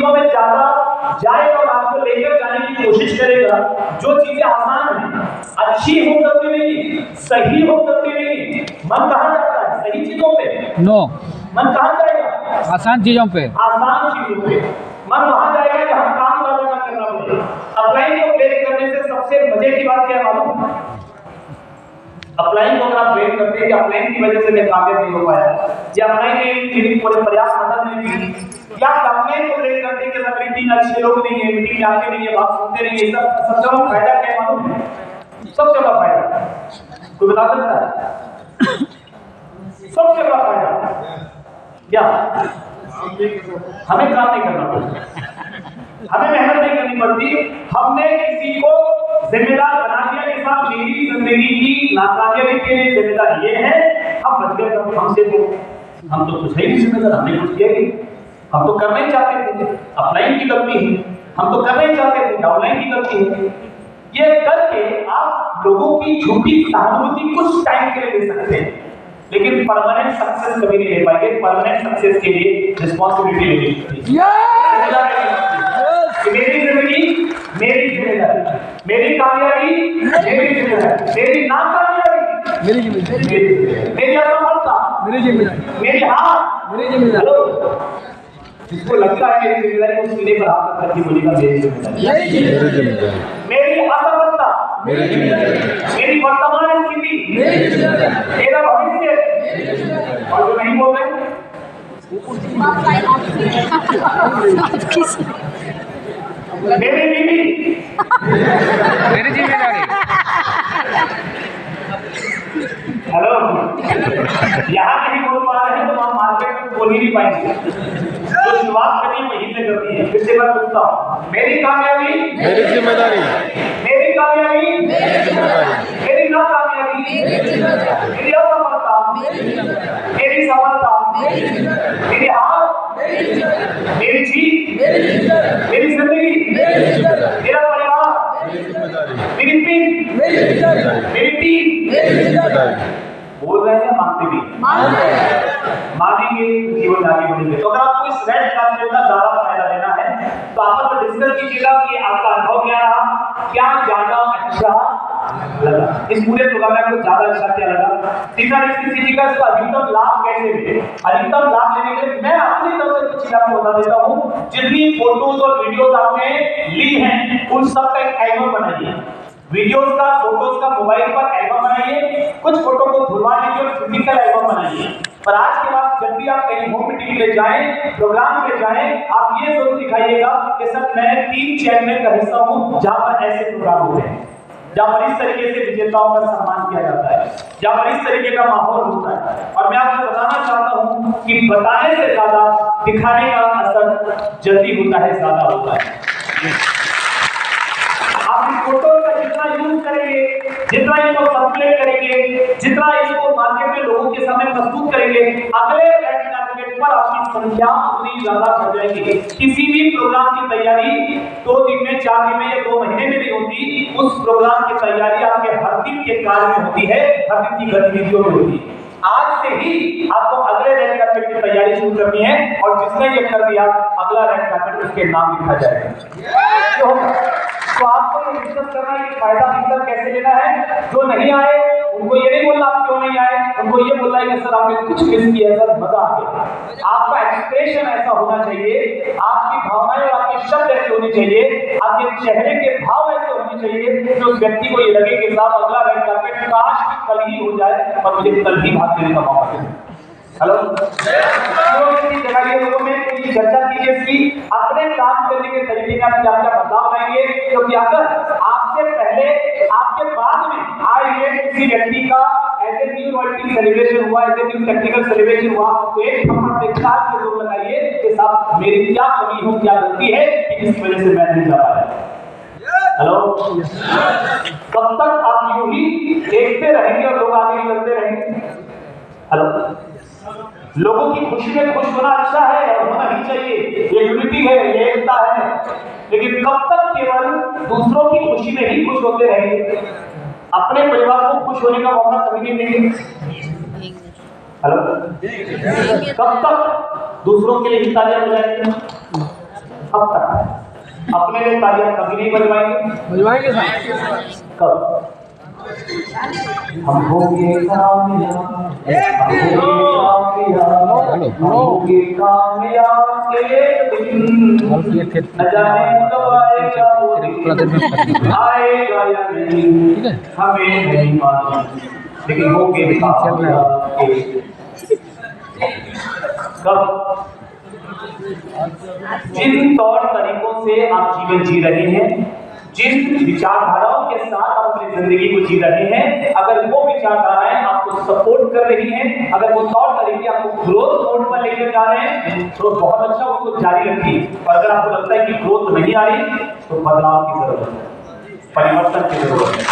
चीजों में ज्यादा जाएगा और आपको लेकर जाने की कोशिश करेगा। जो चीजें आसान है, अच्छी हो सकती नहीं, सही हो सकती नहीं, मन कहाँ जाता है? सही चीजों पे नो, मन कहाँ जाएगा? आसान चीजों पे, आसान चीजों पे मन वहां जाएगा जहां काम ज्यादा ना करना पड़े। अपलाइन को ब्रेक करने से सबसे मजे की बात क्या है मालूम? अपलाइन को अगर आप ब्रेक करते हैं कि अपलाइन की वजह से मैं कामयाब नहीं हो पाया, या अपलाइन ने मेरी पूरे प्रयास मदद नहीं की, या अपलाइन को ब्रेक करते कि सब मीटिंग अच्छे लोग नहीं है, मीटिंग में आते नहीं है, बात सुनते नहीं है, सबसे बड़ा फायदा क्या है मालूम है? सबसे बड़ा फायदा कोई बता सकता है? सबसे बड़ा फायदा क्या? हमें काम नहीं करना पड़ता, हमें मेहनत नहीं करनी पड़ती। हमने किसी को जिम्मेदार बना दिया कि साहब मेरी जिंदगी की नाकामयाबी के लिए जिम्मेदार ये है, हम बच गए। तो हमसे तो हम तो कुछ है नहीं जिम्मेदार, हमने कुछ किया नहीं, हम तो करना ही चाहते थे। अपलाइन की गलती है, हम तो करना ही चाहते थे, डाउनलाइन की गलती है। ये करके आप लोगों की झूठी सहानुभूति कुछ टाइम के लिए ले सकते हैं, लेकिन परमानेंट सक्सेस कभी नहीं ले पाएंगे। परमानेंट सक्सेस के लिए रिस्पॉन्सिबिलिटी लेनी पड़ती है। मेरी जिंदगी मेरी जिम्मेदारी, मेरी कामयाबी मेरी जिम्मेदारी, मेरी नाकामयाबी मेरी जिम्मेदारी, मेरी असफलता मेरी जिम्मेदारी, मेरी हार मेरी जिम्मेदारी। जिसको लगता है मेरी जिम्मेदारी, वो सीधे पर हाथ रख के बोलेगा मेरी जिम्मेदारी, मेरी असफलता मेरी जिम्मेदारी, मेरी वर्तमान स्थिति मेरी जिम्मेदारी, मेरा भविष्य। और जो नहीं बोल रहे मेरी बीवी मेरी जिम्मेदारी। हेलो, यहाँ नहीं बोल पा रहे हैं तो वहाँ मार्केट में बोल ही नहीं पाएंगे। तो शुरुआत करनी वहीं से करनी है। फिर से मैं पूछता हूँ, मेरी कामयाबी मेरी जिम्मेदारी, मेरी कामयाबी मेरी जिम्मेदारी, मेरी नाकामयाबी मेरी जिम्मेदारी, मेरी असफलता मेरी सफलता, मेरी हार मेरी जीत, मेरी जिंदगी, मेरा परिवार, मेरी टीम, मेरी टीम। बोल रहे हैं, मानते भी मानेंगे, जीवन आगे बढ़ेंगे। तो अगर आपको इस रेड कार्पेट का ज्यादा फायदा लेना है तो आपस में डिस्कस कीजिएगा कि आपका अनुभव क्या रहा, क्या ज्यादा अच्छा लगा, इस पूरे प्रोग्राम में आपको ज्यादा अच्छा क्या लगा। तीसरा डिस्कस कीजिएगा इसका अधिकतम लाभ कैसे मिले। अधिकतम लाभ लेने के लिए मैं अपनी तरफ से कुछ चीज आपको बता देता हूँ। जितनी फोटोज और वीडियोज आपने ली हैं उन सब का एक एल्बम बनाइए, वीडियोस का, फोटोज का मोबाइल पर एल्बम बनाइए, कुछ फोटो को धुलवा लीजिए और फिजिकल एल्बम बनाइए। पर आज के बाद जब भी आप कहीं होम मीटिंग के लिए जाएं, प्रोग्राम पे जाएं, आप ये जरूर दिखाइएगा कि सर मैं 3 चैनल का हिस्सा हूं जहां पर ऐसे प्रोग्राम होते हैं, जहां पर इस तरीके से विजेताओं का सम्मान किया जाता है, जहां पर इस तरीके का माहौल होता है। और मैं आपको बताना चाहता हूं कि बताने से ज्यादा दिखाने का असर जल्दी होता है, ज्यादा होता है। आप इस फोटो का जितना यूज करेंगे, जितना इसको सर्कुलेट करेंगे, जितना इसको मार्केट में लोगों के सामने प्रस्तुत करेंगे, अगले रेड कार्पेट पर आपकी संख्या उतनी ज्यादा बढ़ जाएगी। किसी भी प्रोग्राम की तैयारी 2 दिन में, 4 दिन में या 2 महीने में नहीं होती। उस प्रोग्राम की तैयारी आपके हर दिन के कार्य में होती है, हर दिन की गतिविधियों में होती है। आज से ही आपको अगले रेड कार्पेट की तैयारी शुरू करनी है और जिसने ये कर दिया अगला रेड कार्पेट उसके नाम लिखा जाएगा। तो आपको ये डिस्कस करना है कि फायदा मिलकर कैसे लेना है। जो नहीं आए उनको ये नहीं बोलना आप क्यों नहीं आए, उनको ये बोलना है कि सर आपने कुछ मिस किया, सर मजा आ गया। आपका एक्सप्रेशन ऐसा होना चाहिए, आपकी भावनाएं और आपके शब्द ऐसे होने चाहिए, आपके चेहरे के भाव ऐसे होने चाहिए कि उस व्यक्ति को ये लगे कि साहब अगला रेड कार्पेट काश कल ही हो जाए और मुझे कल ही भाग लेने का मौका मिले। हेलो, लोगों में ये चर्चा कीजिए कि अपने काम करने के तरीके में आप क्या क्या बदलाव लाएंगे। क्योंकि अगर आपसे पहले आपके बाद में आए हुए किसी व्यक्ति का ऐसे न्यू रॉयल्टी सेलिब्रेशन हुआ, ऐसे न्यू टेक्निकल सेलिब्रेशन हुआ, तो एक थप्पड़ से 4 के जोर लगाइए कि साहब मेरी क्या कमी हो, क्या गलती है कि इस वजह से मैं नहीं जा पाया। हेलो, कब तक आप यूं ही देखते रहेंगे और लोग आगे निकलते रहेंगे? हेलो, लोगों की खुशी में खुश होना अच्छा है और होना ही चाहिए, ये यूनिटी है, ये एकता है, लेकिन कब तक केवल दूसरों की खुशी में ही खुश होते रहेंगे, अपने परिवार को खुश होने का मौका कभी नहीं देंगे? हेलो, कब तक दूसरों के लिए ही तालियां बजाएंगे? कब अपने लिए तालियां कभी नहीं बजवाएंगे। बजवाएंगे साहब। कब हम होंगे कामयाब, हम होंगे कामयाब एक दिन, न जाने कब आएगा वो दिन, आएगा या नहीं हमें नहीं मालूम, लेकिन होंगे कामयाब एक दिन। कब? जिन तौर तरीकों से आप जीवन जी रहे हैं, जिन विचारधाराओं के साथ आप अपनी जिंदगी को जी रहे हैं, अगर वो विचारधाराएं आपको सपोर्ट कर रही हैं, अगर वो तौर तरीके आपको ग्रोथ मोड पर लेकर जा रहे हैं, तो बहुत अच्छा, उसको जारी रखिए। और अगर आपको लगता है कि ग्रोथ नहीं आ रही, तो बदलाव की जरूरत है, परिवर्तन की जरूरत है,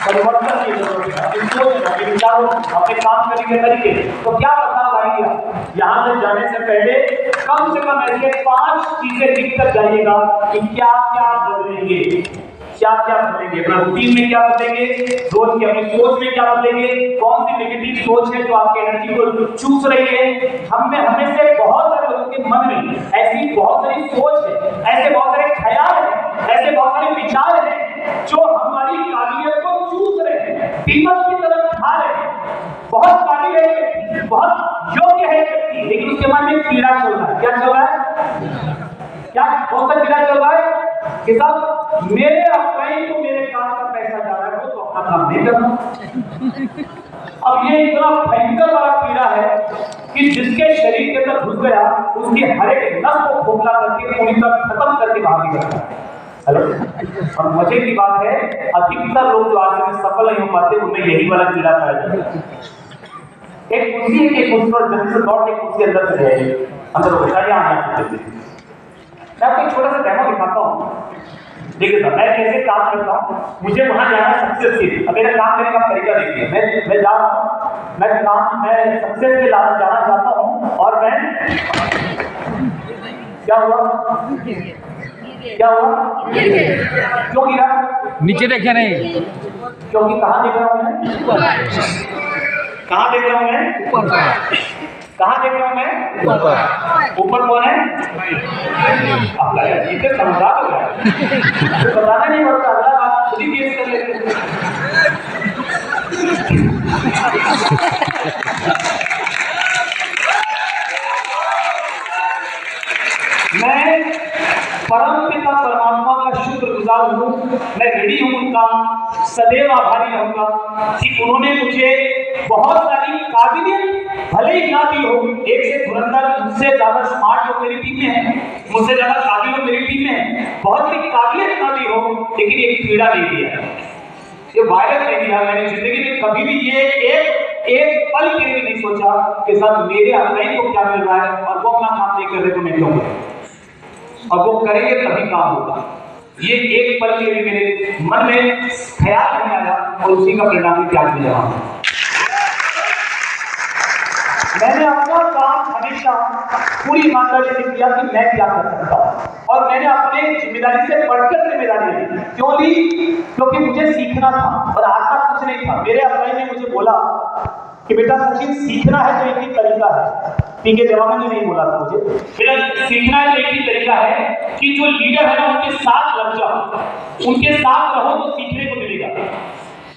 परिवर्तन की जरूरत है। अपनी सोच, अपने विचारों, अपने काम करने के तरीके। तो क्या बदलाव आएगा? यहाँ से जाने से पहले कम से कम ऐसे 5 चीजें लिख कर जाइएगा कि क्या क्या बदलेंगे, क्या क्या बदलेंगे, अपना रूटीन में क्या बदलेंगे, रोज की अपनी सोच में क्या बदलेंगे, कौन सी नेगेटिव सोच है जो आपकी एनर्जी को चूस रही है। हमें से बहुत सारे लोगों के मन में ऐसी बहुत सारी सोच है, ऐसे बहुत सारे ख्याल है, ऐसे बहुत सारे विचार हैं जो हमारी काबिलियत को चूस रहे हैं, दीमक की तरफ खा रहे हैं। बहुत काबिल है, बहुत योग्य है व्यक्ति, लेकिन उसके मन में कीड़ा चल रहा है। क्या चल रहा है? क्या कौन सा कीड़ा चल रहा है कि साहब मेरे अप्लाई को मेरे काम का पैसा जा रहा है, वो तो अपना काम नहीं करना। अब ये इतना भयंकर वाला कीड़ा है कि जिसके शरीर के अंदर घुस गया, उसकी हर एक नस को खोखला करके पूरी तरह खत्म करके बाहर निकलता है। हेलो, और मजे की बात है, अधिकतर लोग जो आज में सफल नहीं हो पाते, उनमें यही वाला कीड़ा पाया जाता है। एक कुर्सी है, एक कुर्सी पर जल्दी से दौड़ के कुर्सी अंदर से है, अंदर हो गया। मैं आपको एक छोटा सा डेमो दिखाता हूँ। देखिए साहब, मैं कैसे काम करता हूँ, मुझे वहां जाना है सक्सेस के लिए। अब मेरा काम करने का तरीका देखिए, मैं जा रहा हूँ, मैं सक्सेस के लिए जाना चाहता हूँ, और मैं क्या हुआ, क्या हुआ, क्यों गिरा? नीचे देखे नहीं, क्योंकि कहाँ देख रहा हूँ मैं, कहाँ देख रहा हूँ मैं, ऊपर। कहाँ देख रहा हूँ मैं, ऊपर। ऊपर कौन है? अल्लाह यार, इसे समझा दो यार, तो बताना नहीं पड़ता, अल्लाह आप खुद ही केस कर लेते हैं। मैं परम पिता परमात्मा का शुक्रगुजार हूँ, मैं रेडी हूँ उनका, सदैव आभारी रहूंगा कि उन्होंने मुझे बहुत सारी काबिलियत भले ही ना दी हो, एक से धुरंधर, मुझसे ज्यादा स्मार्ट लोग मेरी टीम में हैं, मुझसे ज्यादा काबिल लोग मेरी टीम में हैं, बहुत सी काबिलियत ना दी हो, लेकिन एक कीड़ा नहीं दिया, ये वायरस नहीं दिया। मैंने जिंदगी में कभी भी ये एक पल के लिए नहीं सोचा कि साथ मेरे अपने को क्या मिल रहा है और वो अपना काम नहीं कर रहे तो मैं क्यों करूं, और वो करेंगे तभी काम होगा। ये एक पल के लिए मेरे मन में ख्याल नहीं आया, और उसी का परिणाम क्या मिला। मैंने अपना काम हमेशा पूरी ईमानदारी से किया कि मैं क्या कर सकता हूँ, और मैंने अपने जिम्मेदारी से बढ़कर जिम्मेदारी ली। क्यों ली? क्योंकि मुझे सीखना था, और आज तक कुछ नहीं था। मेरे अपने ने मुझे बोला कि बेटा सचिन, सीखना है तो एक ही तरीका है। पीके देवानंद ने नहीं बोला था मुझे, बेटा सीखना है तो एक ही तरीका है कि जो लीडर है ना उनके साथ लग जाओ, उनके साथ रहो तो सीखने को मिलेगा।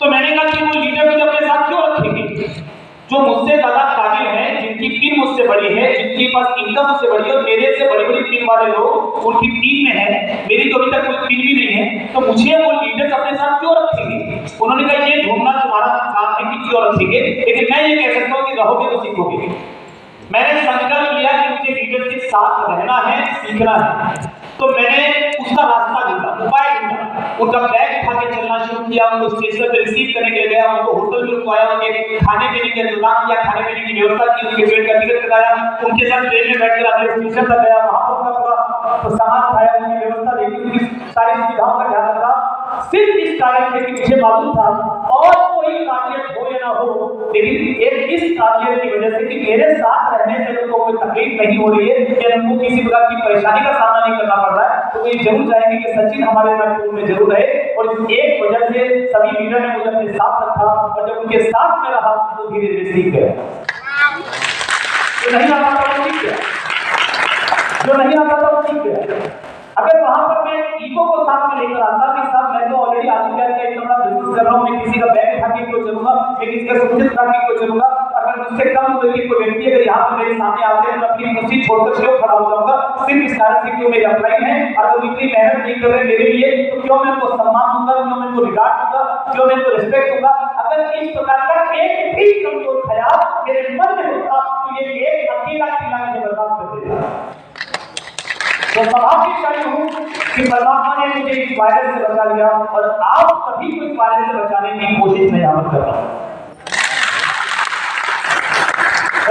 तो मैंने कहा कि वो लीडर मुझे अपने साथ क्यों रखेंगे, जो मुझसे ज्यादा काबिल है, जिनकी टीम मुझसे बड़ी है, जिनके पास इनकम मुझसे बड़ी है, और मेरे से बड़ी बड़ी टीम वाले लोग उनकी टीम में है, मेरी तो अभी तक कोई टीम भी नहीं है, तो मुझे वो लीडर्स अपने साथ क्यों रखेंगे। उन्होंने कहा ये ढूंढना तुम्हारा काम है कि क्यों रखेंगे, लेकिन मैं ये कह सकता हूँ कि रहोगे तो सीखोगे। मैंने संकल्प लिया कि मुझे लीडर्स के साथ रहना है, सीखना है, तो मैंने उसका रास्ता ढूंढा, उपाय ढूंढा। उनका बैग उठा के चलना शुरू किया, उनको स्टेशन पर रिसीव करने के लिए गया, उनको होटल में रुकवाया, उनके खाने पीने का इंतजाम किया, खाने पीने की व्यवस्था की, उनके ट्रेन का टिकट कटाया, उनके साथ ट्रेन में बैठकर अगले स्टेशन तक गया, वहां पर अपना पूरा सामान उठाया, उनकी व्यवस्था देखी, उनकी सारी सुविधाओं का ध्यान रखा, सिर्फ इस कारण से कि मुझे मालूम था और कोई काबिलियत हो या ना हो, लेकिन एक इस काबिलियत की वजह से कि मेरे साथ रहने से उनको कोई तकलीफ नहीं हो रही है या उनको किसी प्रकार की परेशानी का सामना नहीं करना पड़ रहा है, तो ये जरूर चाहेंगे कि सचिन हमारे टीम में जरूर रहे। और इस एक वजह से सभी लीडर ने मुझे अपने साथ रखा, और जब उनके साथ में रहा तो धीरे धीरे सीख गया। जो नहीं आता था वो सीख गया, जो नहीं आता था वो सीख गया। अगर मुझसे कम उम्र के कोई व्यक्ति अगर यहाँ पर मेरे सामने आते हैं तो अपनी कुर्सी छोड़कर क्यों खड़ा हो जाऊंगा, सिर्फ इस कारण से क्यों मेरे अप्लाई है, अगर वो इतनी मेहनत नहीं कर रहे मेरे लिए तो क्यों मैं उनको सम्मान दूंगा, क्यों मैं उनको रिगार्ड दूंगा, क्यों मैं उनको रिस्पेक्ट दूंगा। अगर इस प्रकार का एक भी कमजोर ख्याल मेरे मन में होता तो ये एक अकेला किला मुझे बर्बाद कर देता। तो सौभाग्यशाली हूँ कि परमात्मा ने मुझे इस वायरस से बचा लिया और आप सभी को इस वायरस से बचाने की कोशिश मैं यहाँ पर कर रहा हूँ।